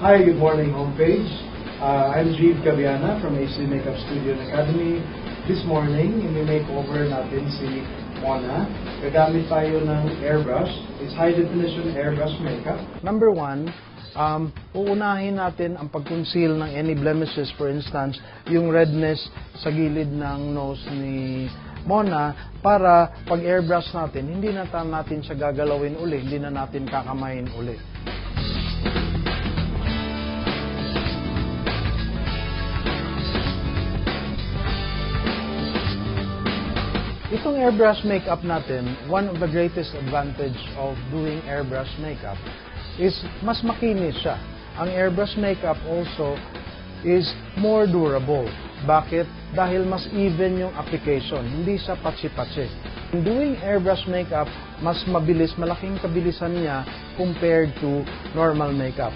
Hi, good morning homepage. I'm Jeeve Cabiana from HD Makeup Studio and Academy. This morning, i-makeover natin si Mona. Gagamit tayo ng airbrush. It's high definition airbrush makeup. Number one, uunahin natin ang pag-conceal ng any blemishes. For instance, yung redness sa gilid ng nose ni Mona para pag airbrush natin, hindi na natin siya gagalawin uli, hindi na natin kakamayin uli. Itong airbrush makeup natin, one of the greatest advantage of doing airbrush makeup is mas makinis siya. Ang airbrush makeup also is more durable. Bakit? Dahil mas even yung application, hindi siya patsi-patsi. In doing airbrush makeup, mas mabilis, malaking kabilisan niya compared to normal makeup.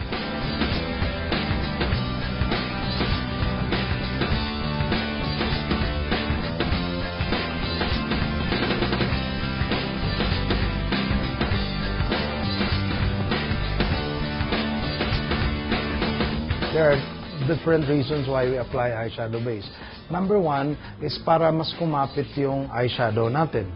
There are different reasons why we apply eyeshadow base. Number one is para mas kumapit yung eyeshadow natin.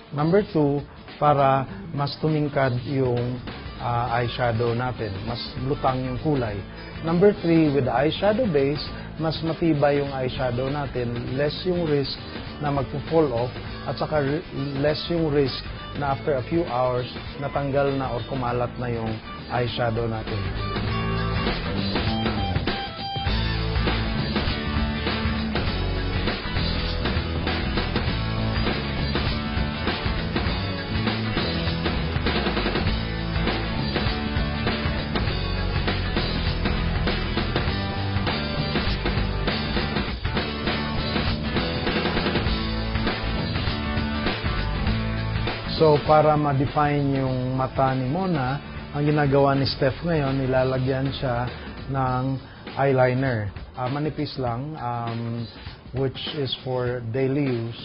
Number two, para mas tumingkad yung eyeshadow natin. Mas lutang yung kulay. Number three, with the eyeshadow base, mas matibay yung eyeshadow natin. Less yung risk na magpo-fall off at saka less yung risk na after a few hours, natanggal na or kumalat na yung eyeshadow natin. So, para ma-define yung mata ni Mona, ang ginagawa ni Steph ngayon, nilalagyan siya ng eyeliner. Manipis lang, which is for daily use.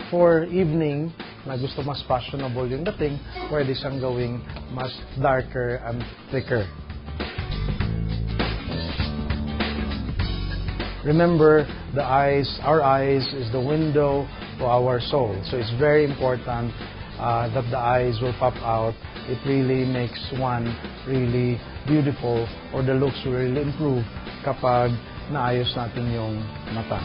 For evening, na gusto mas fashionable yung dating, pwede siyang gawing mas darker and thicker. Remember, our eyes is the window to our soul. So, it's very important that the eyes will pop out. It really makes one really beautiful, or the looks will really improve kapag naayos natin yung mata.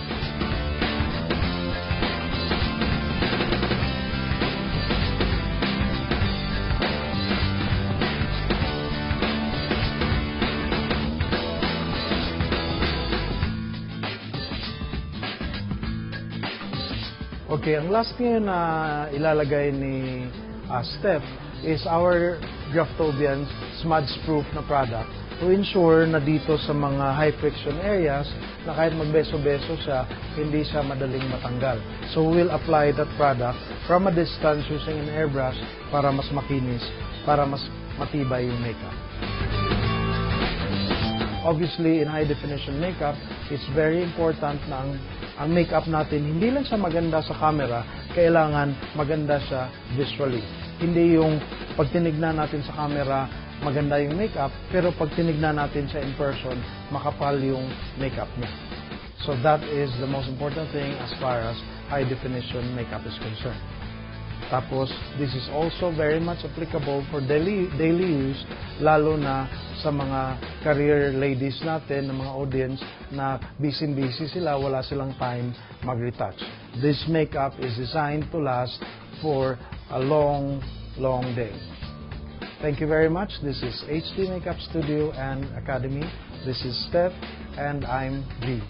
Okay, ang last ngayon na ilalagay ni Steph is our Graftobian smudge-proof na product to ensure na dito sa mga high friction areas na kahit magbeso-beso siya, hindi siya madaling matanggal. So we'll apply that product from a distance using an airbrush para mas makinis, para mas matibay yung makeup. Obviously, in high definition makeup, it's very important na ang makeup natin, hindi lang siya maganda sa camera, kailangan maganda siya visually. Hindi yung pag tinignan natin sa camera, maganda yung makeup, pero pag tinignan natin siya in person, makapal yung makeup niya. So that is the most important thing as far as high definition makeup is concerned. Tapos, this is also very much applicable for daily use, lalo na sa mga career ladies natin, ng mga audience na busy sila, wala silang time mag-retouch. This makeup is designed to last for a long day. Thank you very much. This is HD Makeup Studio and Academy. This is Steph, and I'm G.